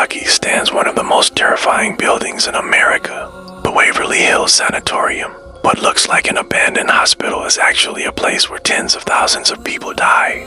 Kentucky stands one of the most terrifying buildings in America, the Waverly Hills Sanatorium. What looks like an abandoned hospital is actually a place where tens of thousands of people die,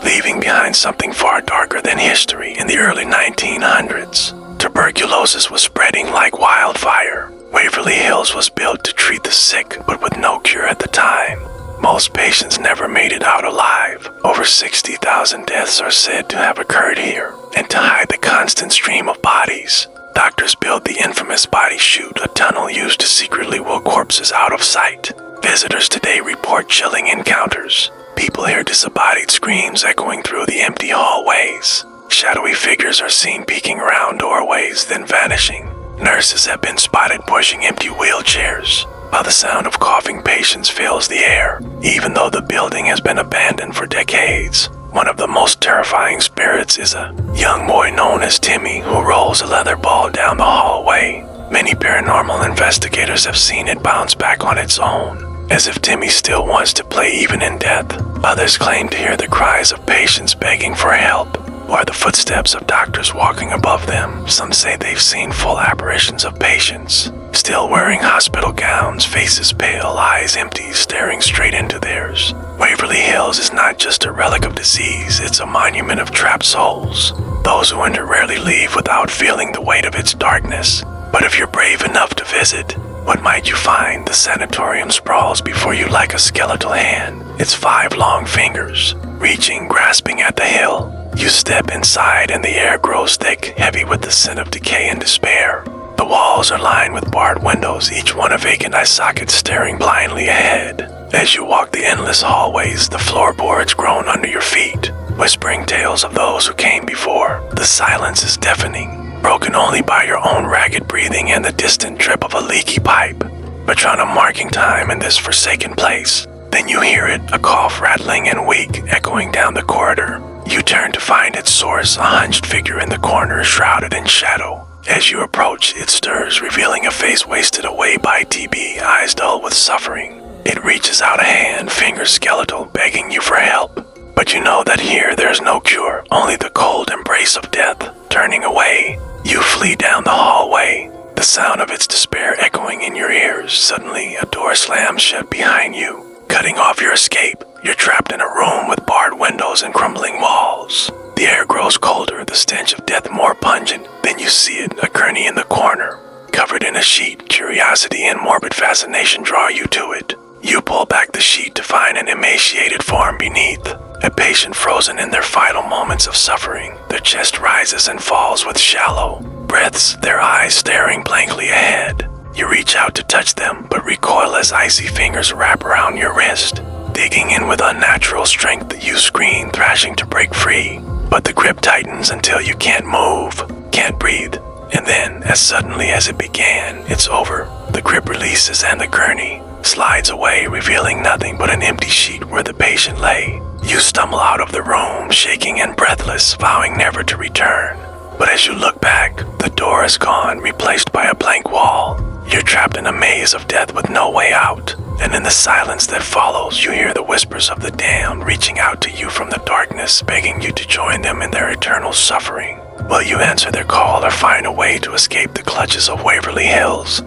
leaving behind something far darker than history. In the early 1900s, tuberculosis was spreading like wildfire. Waverly Hills was built to treat the sick, but with no cure at the time. Most patients never made it out alive. Over 60,000 deaths are said to have occurred here, and to hide the constant stream of bodies, doctors built the infamous body chute, a tunnel used to secretly will corpses out of sight. Visitors today report chilling encounters. People hear disembodied screams echoing through the empty hallways. Shadowy figures are seen peeking around doorways, then vanishing. Nurses have been spotted pushing empty wheelchairs, while the sound of coughing patients fills the air. Even though the building has been abandoned for decades, one of the most terrifying spirits is a young boy known as Timmy who rolls a leather ball down the hallway. Many paranormal investigators have seen it bounce back on its own, as if Timmy still wants to play even in death. Others claim to hear the cries of patients begging for help, or the footsteps of doctors walking above them. Some say they've seen full apparitions of patients, still wearing hospital gowns, faces pale, eyes empty, staring straight into theirs. Waverly Hills is not just a relic of disease, it's a monument of trapped souls. Those who enter rarely leave without feeling the weight of its darkness. But if you're brave enough to visit, what might you find? The sanatorium sprawls before you like a skeletal hand, its 5 long fingers, reaching, grasping at the hill. You step inside and the air grows thick, heavy with the scent of decay and despair. The walls are lined with barred windows, each one a vacant eye socket staring blindly ahead. As you walk the endless hallways, the floorboards groan under your feet, whispering tales of those who came before. The silence is deafening, broken only by your own ragged breathing and the distant drip of a leaky pipe. But you're on a marking time in this forsaken place. Then you hear it, a cough rattling and weak, echoing down the corridor. You turn to find its source, a hunched figure in the corner, shrouded in shadow. As you approach, it stirs, revealing a face wasted away by TB, eyes dull with suffering. It reaches out a hand, fingers skeletal, begging you for help. But you know that here there's no cure, only the cold embrace of death. Turning away, you flee down the hallway, the sound of its despair echoing in your ears. Suddenly, a door slams shut behind you, cutting off your escape. You're trapped in a room with barred windows and crumbling walls. The air grows colder, the stench of death more pungent. Then you see it, a gurney in the corner, covered in a sheet. Curiosity and morbid fascination draw you to it. You pull back the sheet to find an emaciated form beneath, a patient frozen in their final moments of suffering. Their chest rises and falls with shallow breaths, their eyes staring blankly ahead. You reach out to touch them, but recoil as icy fingers wrap around your wrist. Digging in with unnatural strength, you scream, thrashing to break free. But the grip tightens until you can't move, can't breathe. And then, as suddenly as it began, it's over. The grip releases and the gurney slides away, revealing nothing but an empty sheet where the patient lay. You stumble out of the room, shaking and breathless, vowing never to return. But as you look back, the door is gone, replaced by a blank wall. You're trapped in a maze of death with no way out. And in the silence that follows, you hear the whispers of the damned reaching out to you from the darkness, begging you to join them in their eternal suffering. Will you answer their call or find a way to escape the clutches of Waverly Hills?